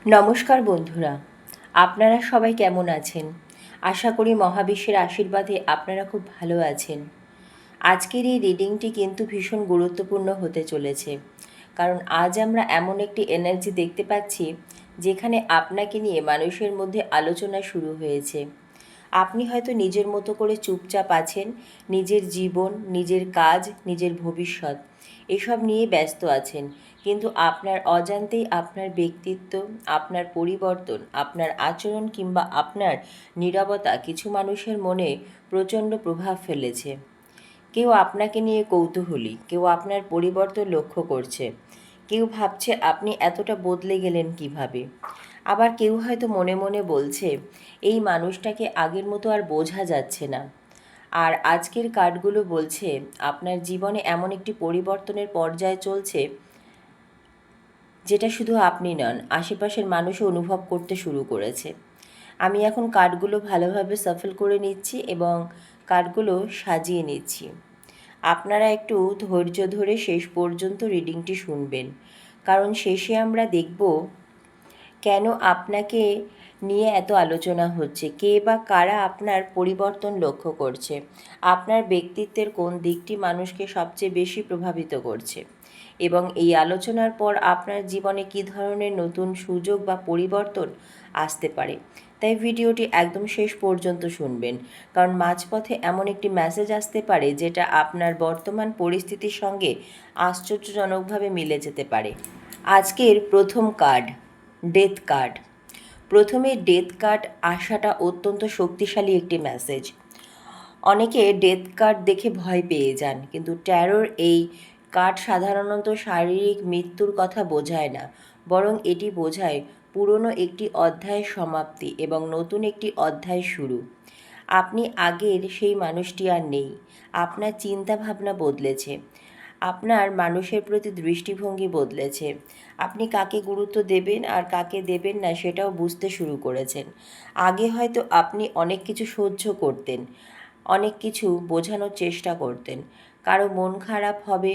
নমস্কার বন্ধুরা, আপনারা সবাই কেমন আছেন? আশা করি মহাবিশ্বের আশীর্বাদে আপনারা খুব ভালো আছেন। আজকের এই রিডিংটি কিন্তু ভীষণ গুরুত্বপূর্ণ হতে চলেছে, কারণ আজ আমরা এমন একটি এনার্জি দেখতে পাচ্ছি যেখানে আপনাকে নিয়ে মানুষের মধ্যে আলোচনা শুরু হয়েছে। আপনি হয়তো নিজের মতো করে চুপচাপ আছেন, নিজের জীবন, নিজের কাজ, নিজের ভবিষ্যৎ এসব নিয়ে ব্যস্ত আছেন, কিন্তু আপনার অজান্তেই আপনার ব্যক্তিত্ব, আপনার পরিবর্তন, আপনার আচরণ কিংবা আপনার নীরবতা কিছু মানুষের মনে প্রচণ্ড প্রভাব ফেলেছে। কেউ আপনাকে নিয়ে কৌতূহলী, কেউ আপনার পরিবর্তন লক্ষ্য করছে, কেউ ভাবছে আপনি এতটা বদলে গেলেন কিভাবে। আবার কেউ হয়তো মনে মনে বলছে এই মানুষটাকে আগের মতো আর বোঝা যাচ্ছে না। আর আজকের কার্ডগুলো বলছে আপনার জীবনে এমন একটি পরিবর্তনের পর্যায়ে চলছে যেটা শুধু আপনি নন, আশেপাশের মানুষও অনুভব করতে শুরু করেছে। আমি এখন কার্ডগুলো ভালোভাবে সাফল করে নিচ্ছি এবং কার্ডগুলো সাজিয়ে নিচ্ছি। আপনারা একটু ধৈর্য ধরে শেষ পর্যন্ত রিডিংটি শুনবেন, কারণ শেষে আমরা দেখব কেন আপনাকে নিয়ে এত আলোচনা হচ্ছে, কে বা কারা আপনার পরিবর্তন লক্ষ্য করছে, আপনার ব্যক্তিত্বের কোন দিকটি মানুষকে সবচেয়ে বেশি প্রভাবিত করছে, এবং এই আলোচনার পর আপনার জীবনে কী ধরনের নতুন সুযোগ বা পরিবর্তন আসতে পারে। তাই ভিডিওটি একদম শেষ পর্যন্ত শুনবেন, কারণ মাঝপথে এমন একটি মেসেজ আসতে পারে যেটা আপনার বর্তমান পরিস্থিতির সঙ্গে আশ্চর্যজনকভাবে মিলে যেতে পারে। আজকের প্রথম কার্ড, ডেথ কার্ড। প্রথমে ডেথ কার্ড আসাটা অত্যন্ত শক্তিশালী একটি মেসেজ। অনেকে ডেথ কার্ড দেখে ভয় পেয়ে যান, কিন্তু ট্যারোর এই কার্ড সাধারণত শারীরিক মৃত্যুর কথা বোঝায় না, বরং এটি বোঝায় পুরনো একটি অধ্যায়ের সমাপ্তি এবং নতুন একটি অধ্যায় শুরু। আপনি আগের সেই মানুষটি আর নেই, আপনার চিন্তাভাবনা বদলেছে, আপনার মানুষের প্রতি দৃষ্টিভঙ্গি বদলেছে, আপনি কাকে গুরুত্ব দেবেন আর কাকে দেবেন না সেটাও বুঝতে শুরু করেছেন। আগে হয়তো আপনি অনেক কিছু সহ্য করতেন, অনেক কিছু বোঝানোর চেষ্টা করতেন, কারো মন খারাপ হবে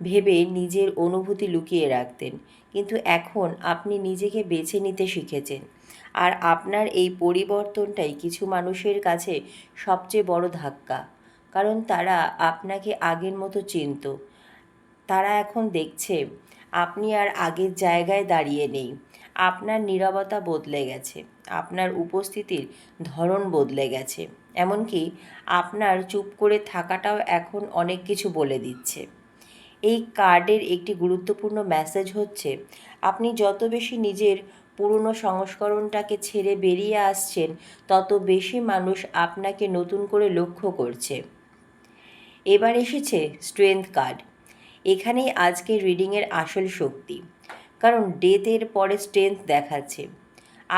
ভেবে নিজের অনুভূতি লুকিয়ে রাখতেন, কিন্তু এখন আপনি নিজেকে বেছে নিতে শিখেছেন। আর আপনার এই পরিবর্তনটাই কিছু মানুষের কাছে সবচেয়ে বড় ধাক্কা, কারণ তারা আপনাকে আগের মতো চিনত। তারা এখন দেখছে আপনি আর আগের জায়গায় দাঁড়িয়ে নেই। আপনার নীরবতা বদলে গেছে, আপনার উপস্থিতির ধরন বদলে গেছে, এমনকি আপনার চুপ করে থাকাটাও এখন অনেক কিছু বলে দিচ্ছে। এই কার্ডের একটি গুরুত্বপূর্ণ মেসেজ হচ্ছে আপনি যত বেশি নিজের পুরনো সংস্করণটাকে ছেড়ে বেরিয়ে আসছেন, তত বেশি মানুষ আপনাকে নতুন করে লক্ষ্য করছে। এবার এসেছে স্ট্রেংথ কার্ড। এখানেই আজকের রিডিংয়ের আসল শক্তি, কারণ ডেথের পরে স্ট্রেংথ দেখাচ্ছে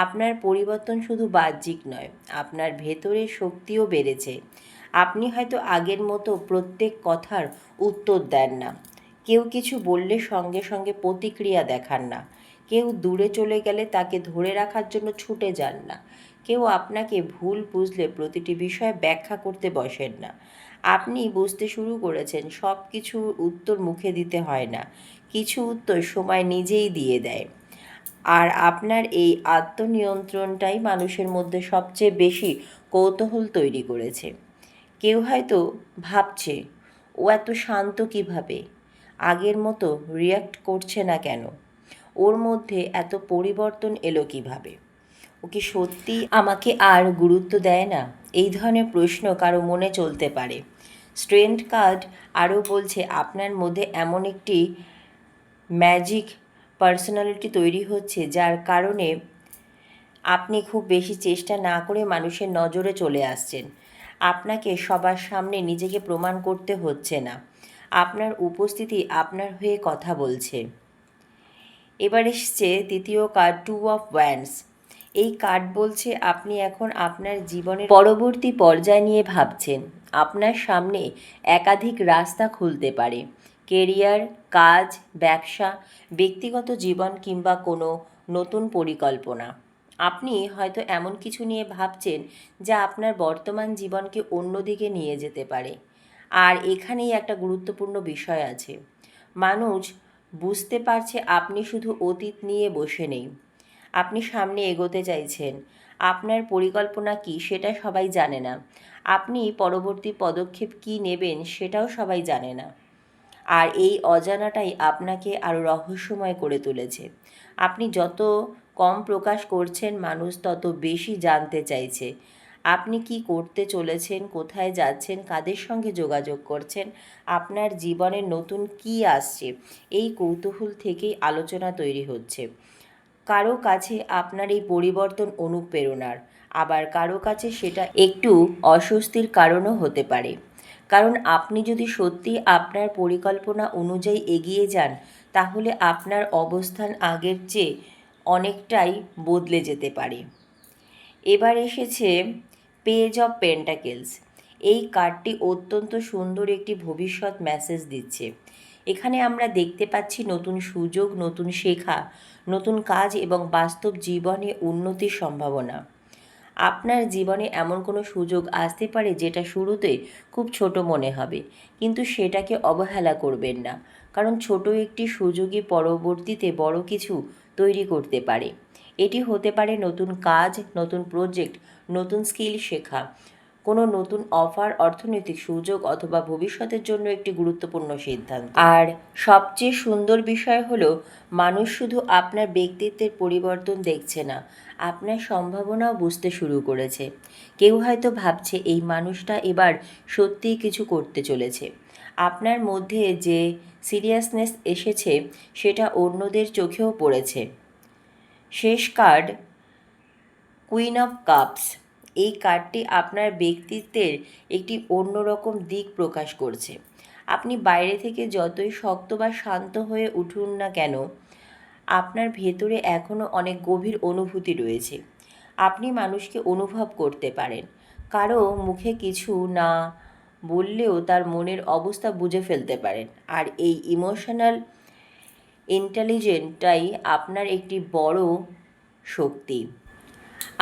আপনার পরিবর্তন শুধু বাহ্যিক নয়, আপনার ভেতরের শক্তিও বেড়েছে। আপনি হয়তো আগের মতো প্রত্যেক কথার উত্তর দেন না, কেউ কিছু বললে সঙ্গে সঙ্গে প্রতিক্রিয়া দেখান না, কেউ দূরে চলে গেলে তাকে ধরে রাখার জন্য ছুটে যান না, কেউ আপনাকে ভুল বুঝলে প্রতিটি বিষয়ে ব্যাখ্যা করতে বসেন না। আপনি বুঝতে শুরু করেছেন সব কিছু উত্তর মুখে দিতে হয় না, কিছু উত্তর সময় নিজেই দিয়ে দেয়। আর আপনার এই আত্মনিয়ন্ত্রণটাই মানুষের মধ্যে সবচেয়ে বেশি কৌতূহল তৈরি করেছে। কেউ হয়তো ভাবছে ও এত শান্ত কিভাবে, আগের মতো রিয়্যাক্ট করছে না কেন, ওর মধ্যে এত পরিবর্তন এলো কিভাবে, ও কি সত্যি আমাকে আর গুরুত্ব দেয় না? এই ধরনের প্রশ্ন কারো মনে চলতে পারে। স্ট্রেংথ কার্ড আরও বলছে আপনার মধ্যে এমন একটি ম্যাজিক পার্সোনালিটি তৈরি হচ্ছে যার কারণে আপনি খুব বেশি চেষ্টা না করে মানুষের নজরে চলে আসছেন। আপনাকে সবার সামনে নিজেকে প্রমাণ করতে হচ্ছে না, আপনার উপস্থিতি আপনার হয়ে কথা বলছে। এবার এসছে তৃতীয় কার্ড, টু অফ ওয়ান্ডস। এই কার্ড বলছে আপনি এখন আপনার জীবনের পরবর্তী পর্যায় নিয়ে ভাবছেন। আপনার সামনে একাধিক রাস্তা খুলতে পারে, কেরিয়ার, কাজ, ব্যবসা, ব্যক্তিগত জীবন কিংবা কোনো নতুন পরিকল্পনা। আপনি হয়তো এমন কিছু নিয়ে ভাবছেন যা আপনার বর্তমান জীবনকে অন্যদিকে নিয়ে যেতে পারে। আর এখানেই একটা গুরুত্বপূর্ণ বিষয় আছে, মানুষ বুঝতে পারছে আপনি শুধু অতীত নিয়ে বসে নেই, আপনি সামনে এগোতে চাইছেন। আপনার পরিকল্পনা কী সেটা সবাই জানে না। আপনি পরবর্তী পদক্ষেপ কী নেবেন সেটাও সবাই জানে না। আর এই অজানাটাই আপনাকে আরও রহস্যময় করে তুলেছে। আপনি যত কম প্রকাশ করছেন, মানুষ তত বেশি জানতে চাইছে। আপনি কি করতে চলেছেন, কোথায় যাচ্ছেন, কাদের সঙ্গে যোগাযোগ করছেন, আপনার জীবনে নতুন কী আসছে, এই কৌতূহল থেকেই আলোচনা তৈরি হচ্ছে। কারো কাছে আপনার এই পরিবর্তন অনুপ্রেরণার, আবার কারো কাছে সেটা একটু অস্বস্তির কারণও হতে পারে। কারণ আপনি যদি সত্যি আপনার পরিকল্পনা অনুযায়ী এগিয়ে যান, তাহলে আপনার অবস্থান আগের চেয়ে অনেকটাই বদলে যেতে পারে। এবার এসেছে পেজ অফ পেন্টাকেলস। এই কার্ডটি অত্যন্ত সুন্দর একটি ভবিষ্যৎ মেসেজ দিচ্ছে। এখানে আমরা দেখতে পাচ্ছি নতুন সুযোগ, নতুন শেখা, নতুন কাজ এবং বাস্তব জীবনে উন্নতির সম্ভাবনা। আপনার জীবনে এমন কোনো সুযোগ আসতে পারে যেটা শুরুতে খুব ছোট মনে হবে, কিন্তু সেটাকে অবহেলা করবেন না, কারণ ছোট একটি সুযোগই পরবর্তীতে বড় কিছু তৈরি করতে পারে। এটি হতে পারে নতুন কাজ, নতুন প্রজেক্ট, নতুন স্কিল শেখা, কোনো নতুন অফার, অর্থনৈতিক সুযোগ অথবা ভবিষ্যতের জন্য একটি গুরুত্বপূর্ণ সিদ্ধান্ত। আর সবচেয়ে সুন্দর বিষয় হলো, মানুষ শুধু আপনার ব্যক্তিত্বের পরিবর্তন দেখছে না, আপনার সম্ভাবনাও বুঝতে শুরু করেছে। কেউ হয়তো ভাবছে এই মানুষটা এবার সত্যিই কিছু করতে চলেছে। আপনার মধ্যে যে সিরিয়াসনেস এসেছে সেটা অন্যদের চোখেও পড়েছে। শেষ কার্ড, কুইন অফ কাপস। এই কার্ডটি আপনার ব্যক্তিত্বের একটি অন্যরকম দিক প্রকাশ করছে। আপনি বাইরে থেকে যতই শক্ত বা শান্ত হয়ে উঠুন না কেন, আপনার ভেতরে এখনও অনেক গভীর অনুভূতি রয়েছে। আপনি মানুষকে অনুভব করতে পারেন। কারো মুখে কিছু না বললেও তার মনের অবস্থা বুঝে ফেলতে পারেন। আর এই ইমোশনাল ইন্টেলিজেন্সটাই আপনার একটি বড় শক্তি।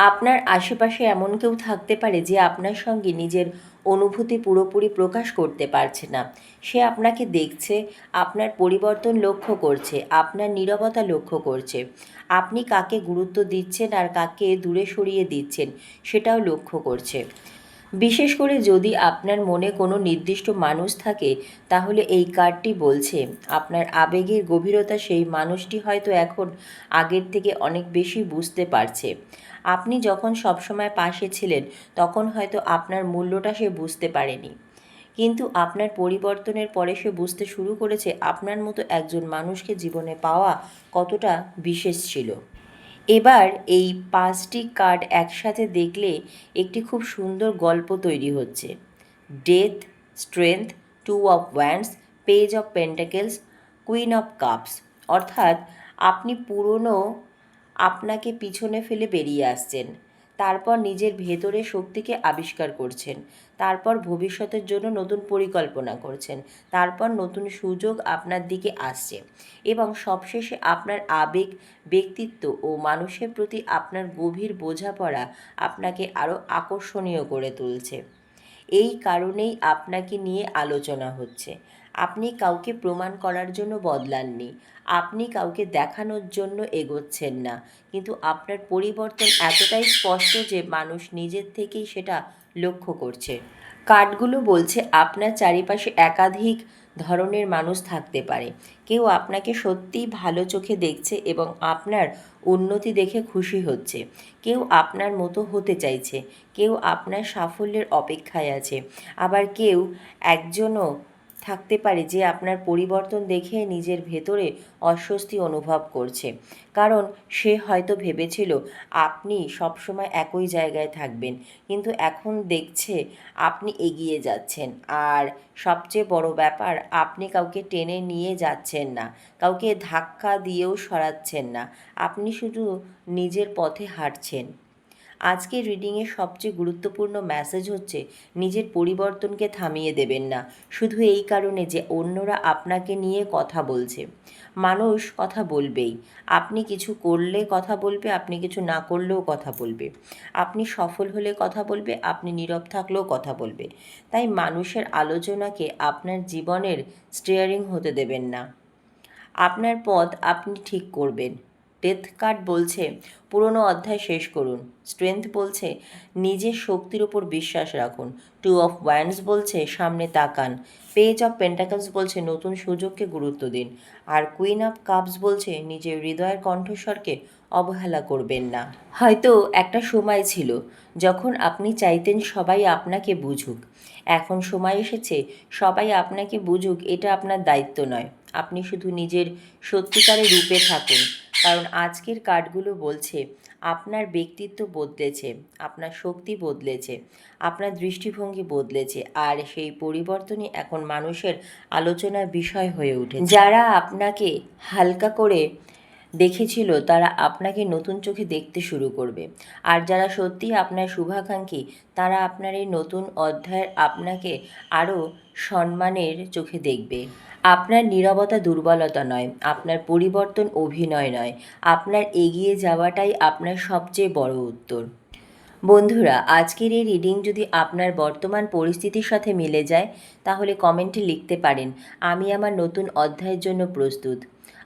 আপনার আশেপাশে এমন কেউ থাকতে পারে যে আপনার সঙ্গে নিজের অনুভূতি পুরোপুরি প্রকাশ করতে পারছে না। সে আপনাকে দেখছে, আপনার পরিবর্তন লক্ষ্য করছে, আপনার নীরবতা লক্ষ্য করছে। আপনি কাকে গুরুত্ব দিচ্ছেন আর কাকে দূরে সরিয়ে দিচ্ছেন সেটাও লক্ষ্য করছে। বিশেষ করে যদি আপনার মনে কোনো নির্দিষ্ট মানুষ থাকে, তাহলে এই কার্ডটি বলছে আপনার আবেগের গভীরতা সেই মানুষটি হয়তো এখন আগের থেকে অনেক বেশি বুঝতে পারছে। আপনি যখন সবসময় পাশে ছিলেন, তখন হয়তো আপনার মূল্যটা সে বুঝতে পারেনি, কিন্তু আপনার পরিবর্তনের পরে সে বুঝতে শুরু করেছে আপনার মতো একজন মানুষকে জীবনে পাওয়া কতটা বিশেষ ছিল। এবার এই 5টি কার্ড একসাথে দেখলে একটি খুব সুন্দর গল্প তৈরি হচ্ছে। Death, strength, two of wands, page of pentacles, queen of cups. অর্থাৎ আপনি পুরনো আপনাকে পিছনে ফেলে বেরিয়ে আসছেন, তারপর নিজের ভেতরের শক্তিকে আবিষ্কার করছেন, তারপর ভবিষ্যতের জন্য নতুন পরিকল্পনা করছেন, তারপর নতুন সুযোগ আপনার দিকে আসছে, এবং সবশেষে আপনার আবেগ, ব্যক্তিত্ব ও মানুষের প্রতি আপনার গভীর বোঝাপড়া আপনাকে আরও আকর্ষণীয় করে তুলছে। এই কারণেই আপনাকে নিয়ে আলোচনা হচ্ছে। আপনি কাউকে প্রমাণ করার জন্য বদলাননি, আপনি কাউকে দেখানোর জন্য এগোচ্ছেন না, কিন্তু আপনার পরিবর্তন এতটাই স্পষ্ট যে মানুষ নিজের থেকেই সেটা লক্ষ্য করছে। কার্ডগুলো বলছে আপনার চারিপাশে একাধিক ধরনের মানুষ থাকতে পারে। কেউ আপনাকে সত্যিই ভালো চোখে দেখছে এবং আপনার উন্নতি দেখে খুশি হচ্ছে। কেউ আপনার মতো হতে চাইছে, কেউ আপনার সাফল্যের অপেক্ষায় আছে, আবার কেউ একজনও থাকতে পারে যে আপনার পরিবর্তন দেখে নিজের ভেতরে অস্বস্তি অনুভব করছে, কারণ সে হয়তো ভেবেছিল আপনি সবসময় একই জায়গায় থাকবেন, কিন্তু এখন দেখছে আপনি এগিয়ে যাচ্ছেন। আর সবচেয়ে বড় ব্যাপার, আপনি কাউকে টেনে নিয়ে যাচ্ছেন না, কাউকে ধাক্কা দিয়েও সরাচ্ছেন না, আপনি শুধু নিজের পথে হাঁটছেন। আজকের রিডিংয়ের সবচেয়ে গুরুত্বপূর্ণ মেসেজ হচ্ছে, নিজের পরিবর্তনকে থামিয়ে দেবেন না, শুধু এই কারণে যে অন্যরা আপনাকে নিয়ে কথা বলছে। মানুষ কথা বলবেই, আপনি কিছু করলে কথা বলবে, আপনি কিছু না করলেও কথা বলবে, আপনি সফল হলে কথা বলবে, আপনি নীরব থাকলেও কথা বলবে। তাই মানুষের আলোচনাকে আপনার জীবনের স্টিয়ারিং হতে দেবেন না। আপনার পথ আপনি ঠিক করবেন, ডেথ কার্ড বলছে পুরনো অধ্যায় শেষ করুন। স্ট্রেংথ বলছে নিজের শক্তির ওপর বিশ্বাস রাখুন। টু অফ ওয়ান্ডস বলছে সামনে তাকান। পেজ অফ পেন্টাকলস বলছে নতুন সুযোগকে গুরুত্ব দিন। আর কুইন অফ কাপস বলছে নিজের হৃদয়ের কণ্ঠস্বরকে অবহেলা করবেন না। হয়তো একটা সময় ছিল যখন আপনি চাইতেন সবাই আপনাকে বুঝুক। এখন সময় এসেছে সবাই আপনাকে বুঝুক, এটা আপনার দায়িত্ব নয়। আপনি শুধু নিজের সত্যিকারের রূপে থাকুন। কারণ আজকের কার্ডগুলো বলছে আপনার ব্যক্তিত্ব বদলেছে, আপনার শক্তি বদলেছে, আপনার দৃষ্টিভঙ্গি বদলেছে, আর সেই পরিবর্তনই এখন মানুষের আলোচনার বিষয় হয়ে উঠেছে। যারা আপনাকে হালকা করে দেখেছিল তারা আপনাকে নতুন চোখে দেখতে শুরু করবে। আর যারা সত্যিই আপনার শুভাকাঙ্ক্ষী তারা আপনার এই নতুন অধ্যায়ের আপনাকে আরও সম্মানের চোখে দেখবে। আপনার নীরবতা দুর্বলতা নয়, আপনার পরিবর্তন অভিনয় নয়, আপনার এগিয়ে যাওয়াটাই আপনার সবচেয়ে বড় উত্তর। বন্ধুরা, আজকের এই রিডিং যদি আপনার বর্তমান পরিস্থিতির সাথে মিলে যায় তাহলে কমেন্টে লিখতে পারেন আমি আমার নতুন অধ্যায়ের জন্য প্রস্তুত।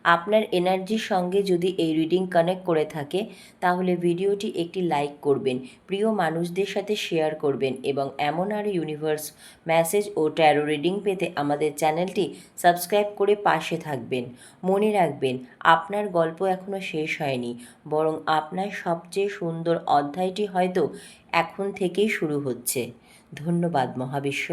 আপনার এনার্জির সঙ্গে যদি এই রিডিং কানেক্ট করে থাকে তাহলে ভিডিওটি একটি লাইক করবেন, প্রিয় মানুষদের সাথে শেয়ার করবেন এবং এমন আরও ইউনিভার্স মেসেজ ও ট্যারো রিডিং পেতে আমাদের চ্যানেলটি সাবস্ক্রাইব করে পাশে থাকবেন। মনে রাখবেন আপনার গল্প এখনও শেষ হয়নি, বরং আপনার সবচেয়ে সুন্দর অধ্যায়টি হয়তো এখন থেকেই শুরু হচ্ছে। ধন্যবাদ মহাবিশ্ব।